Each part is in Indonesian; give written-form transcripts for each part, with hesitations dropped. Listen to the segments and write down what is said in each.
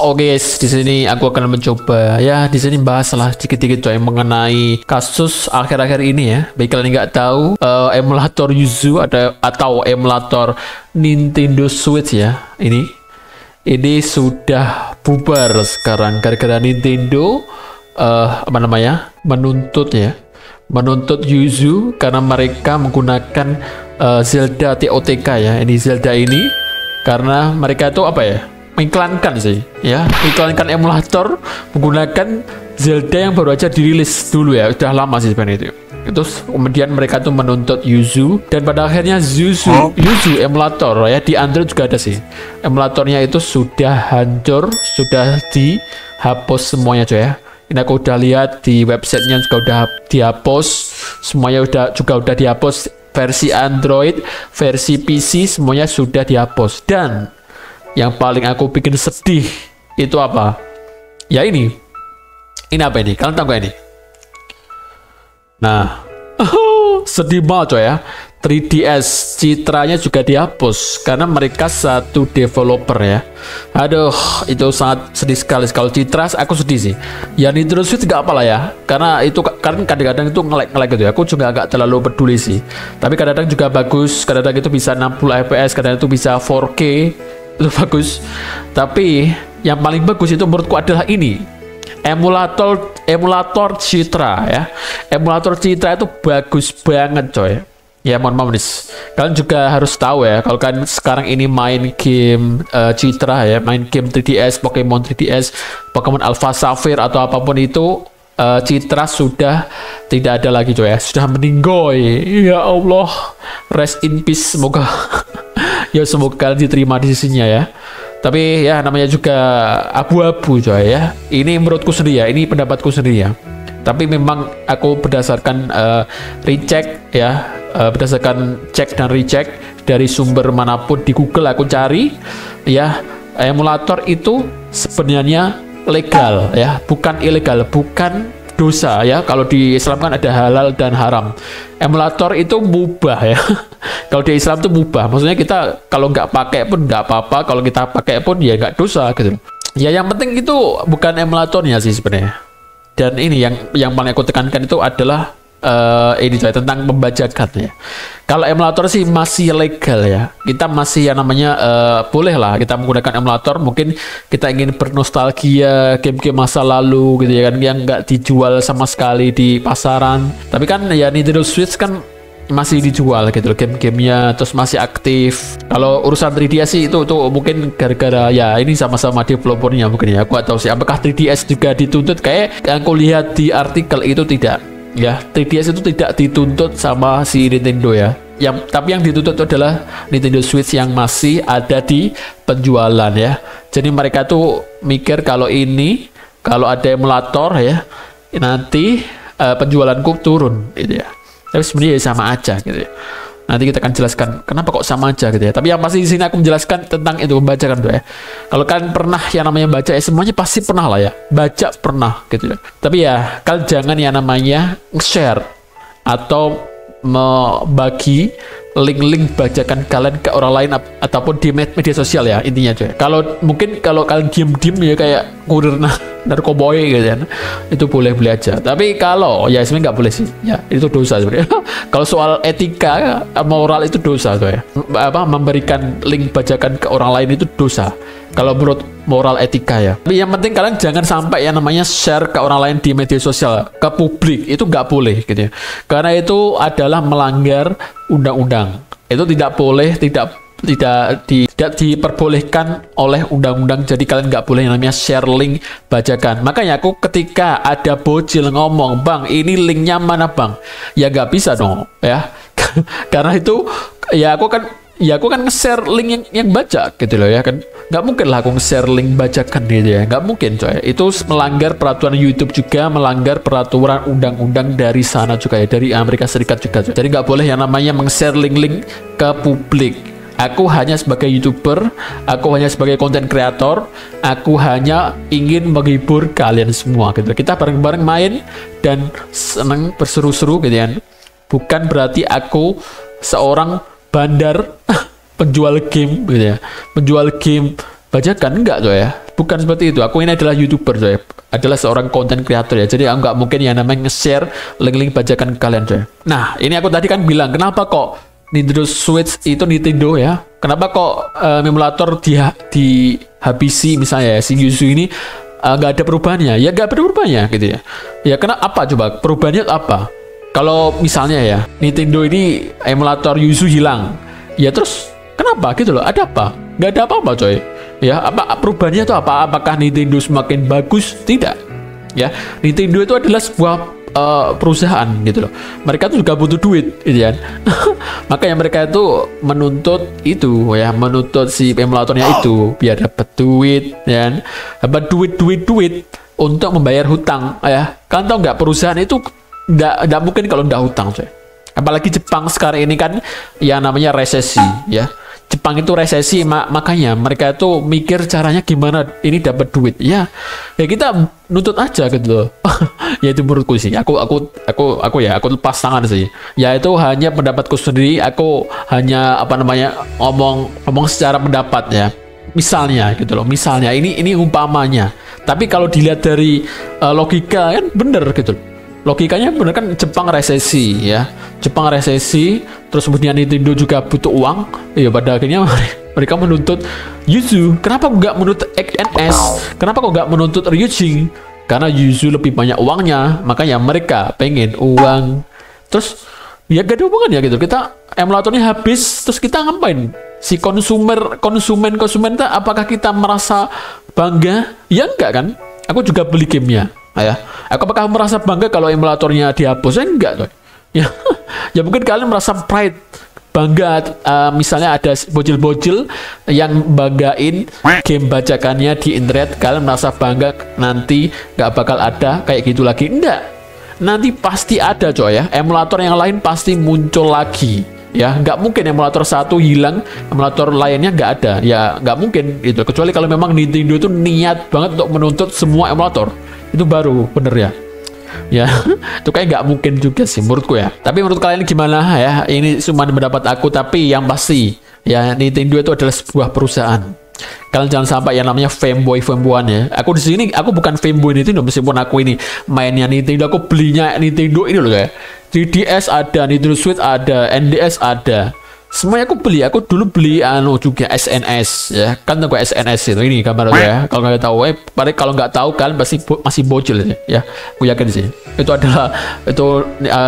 Oke guys, di sini aku akan mencoba ya di sini bahaslah sedikit-sedikit coy mengenai kasus akhir-akhir ini ya. Baik kalian nggak tahu emulator Yuzu atau emulator Nintendo Switch ya. Ini sudah bubar sekarang gara-gara Nintendo menuntut Yuzu karena mereka menggunakan Zelda TOTK ya. Ini Zelda ini karena mereka itu mengiklankan emulator menggunakan Zelda yang baru aja dirilis dulu ya, udah lama sih sebenarnya itu. Terus kemudian mereka tuh menuntut Yuzu dan pada akhirnya Yuzu emulator ya di Android juga ada sih. Emulatornya itu sudah hancur, sudah dihapus semuanya coy ya. Ini aku udah lihat di websitenya juga udah dihapus, semuanya udah dihapus, versi Android, versi PC semuanya sudah dihapus. Dan yang paling aku bikin sedih itu apa? Ya ini apa ini? Kalian tahu gak ini? Nah, sedih banget coy ya. 3DS citranya juga dihapus karena mereka satu developer ya. Aduh, itu sangat sedih sekali. Kalau citra aku sedih sih. Ya Nintendo Switch gak apalah ya, karena itu kan kadang-kadang itu nge-lag gitu ya. Aku juga gak terlalu peduli sih. Tapi kadang-kadang juga bagus. Kadang-kadang itu bisa 60 fps, kadang-kadang itu bisa 4K. Itu bagus. Tapi yang paling bagus itu menurutku adalah ini. Emulator Citra ya. Emulator Citra itu bagus banget coy. Ya mohon maaf nih. Kalian juga harus tahu ya, kalau kalian sekarang ini main game Citra ya, main game 3DS, Pokemon 3DS, Pokemon Alpha Sapphire atau apapun itu, Citra sudah tidak ada lagi coy ya, sudah meninggoy. Ya Allah, rest in peace, semoga ya semoga kalian diterima di sisinya ya. Tapi ya namanya juga abu-abu coy ya. Ini menurutku sendiri ya, ini pendapatku sendiri ya. Tapi memang aku berdasarkan recheck ya, berdasarkan cek dan recheck dari sumber manapun di Google aku cari ya, emulator itu sebenarnya legal ya, bukan ilegal, bukan dosa ya. Kalau di Islam kan ada halal dan haram. Emulator itu mubah ya. Kalau di Islam itu mubah, maksudnya kita kalau nggak pakai pun nggak apa-apa, kalau kita pakai pun ya nggak dosa gitu. Ya yang penting itu bukan emulatornya sih sebenarnya. Dan ini yang paling aku tekankan itu adalah ini coy, tentang pembajakan ya. Kalau emulator sih masih legal ya, kita masih yang namanya boleh lah kita menggunakan emulator. Mungkin kita ingin bernostalgia game-game masa lalu gitu ya kan, yang nggak dijual sama sekali di pasaran. Tapi kan ya Nintendo Switch kan masih dijual gitu loh game-gamenya, terus masih aktif. Kalau urusan 3DS sih itu mungkin gara-gara ya ini sama-sama developernya mungkin ya. Aku nggak tahu sih apakah 3DS juga dituntut, kayak yang aku lihat di artikel itu tidak ya. 3DS itu tidak dituntut sama si Nintendo ya. Tapi yang dituntut adalah Nintendo Switch yang masih ada di penjualan ya. Jadi mereka tuh mikir kalau ada emulator ya, nanti penjualanku turun gitu ya. Tapi sebenarnya sama aja gitu ya. Nanti kita akan jelaskan kenapa kok sama aja gitu ya. Tapi yang pasti di sini aku menjelaskan tentang itu, membacakan tuh ya. Kalau kalian pernah yang namanya baca ya, semuanya pasti pernah lah ya. Baca pernah gitu ya. Tapi ya kalian jangan yang namanya share atau membagi link-link bacakan kalian ke orang lain ataupun di media sosial ya, intinya coy. Kalau kalian diem-diem ya kayak kurir narkoboy gitu kan, itu boleh aja. Tapi kalau ya sebenarnya nggak boleh sih ya, itu dosa sebenarnya. Kalau soal etika moral itu dosa tuh ya. Memberikan link bacakan ke orang lain itu dosa kalau menurut moral etika ya. Tapi yang penting kalian jangan sampai yang namanya share ke orang lain di media sosial, ke publik, itu nggak boleh gitu ya. Karena itu adalah melanggar undang-undang. Itu tidak boleh, tidak diperbolehkan oleh undang-undang. Jadi kalian nggak boleh yang namanya share link bajakan. Makanya aku ketika ada bocil ngomong, "Bang, ini linknya mana bang?" Ya nggak bisa dong ya. Karena itu ya aku kan nge-share link yang baca gitu loh ya kan. Nggak mungkin lah aku nge-share link bacakan gitu ya. Nggak mungkin coy. Itu melanggar peraturan YouTube juga, melanggar peraturan undang-undang dari sana juga ya, dari Amerika Serikat juga coy. Jadi nggak boleh yang namanya meng-share link-link ke publik. Aku hanya sebagai YouTuber, aku hanya sebagai konten kreator, aku hanya ingin menghibur kalian semua gitu. Kita bareng-bareng main dan seneng berseru-seru gitu kan. Bukan berarti aku seorang bandar penjual game gitu ya. Penjual game bajakan, enggak coy ya. Bukan seperti itu. Aku ini adalah YouTuber coy. Adalah seorang content creator ya. Jadi aku nggak mungkin yang namanya nge-share link-link bajakan ke kalian coy. Nah, ini aku tadi kan bilang kenapa kok Nintendo Switch itu Nintendo ya. Kenapa kok emulator dihabisi misalnya ya, si Yuzu ini nggak ada perubahannya? Ya nggak ada perubahannya gitu ya. Ya kenapa coba? Perubahannya apa? Kalau misalnya ya Nintendo ini emulator Yuzu hilang, ya terus kenapa gitu loh? Ada apa? Nggak ada apa-apa coy. Ya, apa perubahannya itu apa? Apakah Nintendo semakin bagus? Tidak. Ya, Nintendo itu adalah sebuah perusahaan gitu loh. Mereka tuh juga butuh duit, gitu kan. Makanya mereka itu menuntut itu, ya, menuntut si emulatornya itu biar dapat duit, ya, dapat duit untuk membayar hutang, ya. Kan tau nggak perusahaan itu nggak mungkin kalau nggak hutang, coy. Apalagi Jepang sekarang ini kan yang namanya resesi, ya. Jepang itu resesi, makanya mereka itu mikir caranya gimana ini dapat duit. Ya kita nuntut aja gitu loh. Ya itu menurutku sih. Aku lepas tangan sih. Ya itu hanya pendapatku sendiri. Aku hanya ngomong secara pendapat ya. Misalnya gitu loh. Misalnya ini umpamanya. Tapi kalau dilihat dari logika kan bener gitu loh. Logikanya bener kan, Jepang resesi ya. Jepang resesi, terus kemudian Nintendo juga butuh uang. Ya pada akhirnya mereka menuntut Yuzu. Kenapa nggak menuntut XNS? Kenapa kok nggak menuntut Ryujin? Karena Yuzu lebih banyak uangnya, makanya mereka pengen uang. Terus ya gak ada hubungannya gitu. Kita emulatornya habis, terus kita ngapain? Si konsumen kita, apakah kita merasa bangga? Ya enggak kan? Aku juga beli gamenya. Ya, apakah merasa bangga kalau emulatornya dihapus? Enggak coy. Ya mungkin kalian merasa pride, bangga, misalnya ada bocil-bocil yang banggain game bajakannya di internet, kalian merasa bangga, nanti nggak bakal ada kayak gitu lagi. Enggak, nanti pasti ada coy ya, emulator yang lain pasti muncul lagi ya. Nggak mungkin emulator satu hilang, emulator lainnya nggak ada, ya nggak mungkin itu, kecuali kalau memang Nintendo itu niat banget untuk menuntut semua emulator. Itu baru bener ya. Ya itu kayak nggak mungkin juga sih menurutku ya. Tapi menurut kalian gimana ya? Ini cuma pendapat aku, tapi yang pasti ya Nintendo itu adalah sebuah perusahaan. Kalian jangan sampai yang namanya fanboyan ya. Aku di sini aku bukan fanboy Nintendo, meskipun aku ini mainnya Nintendo, aku belinya Nintendo ini loh ya. 3DS ada, Nintendo Switch ada, NDS ada. Semuanya aku beli. Aku dulu beli juga SNS ya. Kan tahu SNS itu, ini gambar ya. Kalau nggak tahu, kalau nggak tahu kalian pasti masih bocil ya. Aku yakin sih. Itu adalah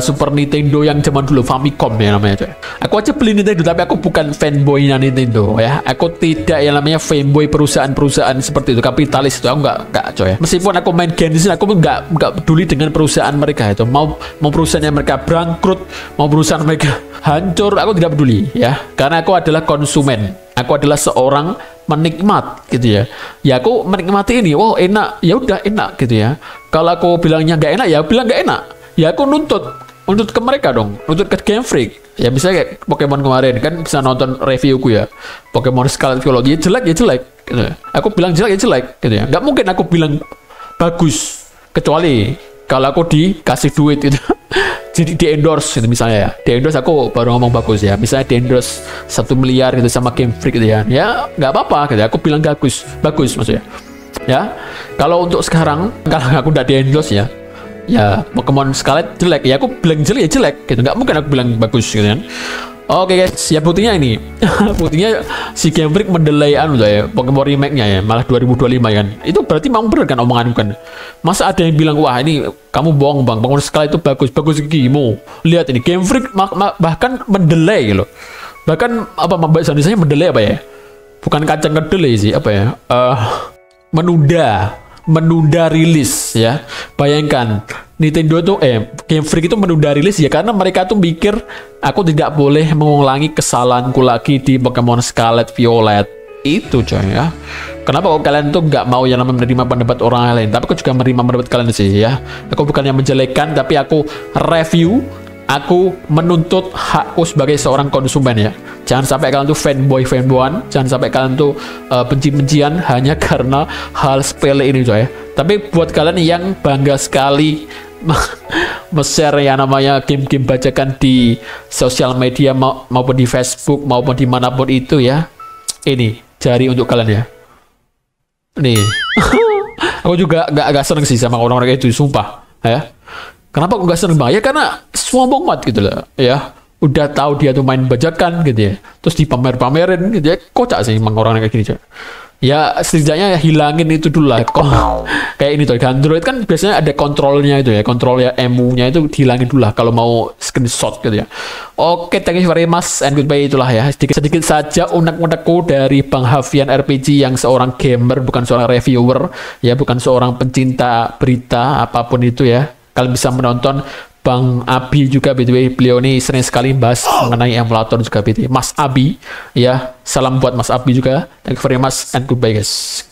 Super Nintendo yang zaman dulu, Famicom ya namanya coy. Aku aja beli Nintendo, tapi aku bukan fanboynya Nintendo ya. Aku tidak yang namanya fanboy perusahaan-perusahaan seperti itu, kapitalis itu. Aku nggak coy. Meskipun aku main Genshin, aku nggak peduli dengan perusahaan mereka itu. Mau perusahaannya mereka bangkrut, mau perusahaan mereka hancur, aku tidak peduli ya, karena aku adalah konsumen, aku adalah seorang menikmat gitu ya. Ya aku menikmati ini, wow enak, ya udah enak gitu ya. Kalau aku bilangnya nggak enak, ya bilang nggak enak. Ya aku nuntut ke mereka dong, nuntut ke Game Freak. Ya misalnya kayak Pokemon kemarin kan bisa nonton reviewku ya, Pokemon Scarlet Violet, ya jelek gitu ya. Aku bilang jelek ya jelek gitu ya. Nggak mungkin aku bilang bagus, kecuali kalau aku dikasih duit gitu. Jadi di endorse gitu misalnya ya, di endorse aku baru ngomong bagus ya. Misalnya di endorse 1 miliar gitu sama Game Freak gitu ya, ya nggak apa-apa gitu. Aku bilang bagus maksudnya. Ya kalau untuk sekarang, kalau aku udah di endorse ya Pokemon Scarlet jelek ya, aku bilang jelek ya jelek gitu. Nggak mungkin aku bilang bagus gitu kan. Oke guys, ya buktinya ini. Buktinya si Game Freak mendelay ya, Pokemon remake-nya ya, malah 2025 kan. Itu berarti memang bener kan omongan kan. Masa ada yang bilang, wah ini kamu bohong bang, Pokemon Scarlet itu bagus gini. Lihat ini Game Freak bahkan mendelay loh. Bahkan bahasa Indonesia mendelay apa ya? Bukan kacang kedelai sih, apa ya? Menunda rilis ya. Bayangkan Nintendo tuh Game Freak itu menunda rilis ya, karena mereka tuh mikir aku tidak boleh mengulangi kesalahanku lagi di Pokemon Scarlet Violet itu coy ya. Kenapa kok kalian tuh nggak mau yang namanya menerima pendapat orang lain? Tapi aku juga menerima pendapat kalian sih ya. Aku bukan yang menjelekkan, tapi aku review, aku menuntut hakku sebagai seorang konsumen ya. Jangan sampai kalian tuh fanboyan, jangan sampai kalian tuh benci-bencian hanya karena hal sepele ini coy ya. Tapi buat kalian yang bangga sekali share yang namanya game-game bajakan di sosial media maupun di Facebook maupun dimanapun itu ya, ini jari untuk kalian ya. nih. Aku juga gak seneng sih sama orang-orang kayak itu, sumpah ya. Kenapa aku gak seneng bang? Ya karena sombong banget gitu lah ya. Udah tahu dia tuh main bajakan gitu ya, terus dipamer-pamerin gitu ya. Kocak sih emang orang kayak gini, Cok. Ya setidaknya hilangin itu dulu lah. Kok kayak ini tuh di Android kan biasanya ada kontrolnya itu ya, kontrol ya emu-nya itu dihilangin dulu lah kalau mau screenshot gitu ya. Oke, thank you very much and goodbye, itulah ya. Sedikit saja unek-unekku dari Bang Hafian RPG yang seorang gamer, bukan seorang reviewer ya, bukan seorang pencinta berita apapun itu ya. Kalian bisa menonton Bang Abi juga, BTW beliau ini sering sekali bahas mengenai emulator juga, BTW Mas Abi ya. Salam buat Mas Abi juga. Thank you very much and goodbye guys.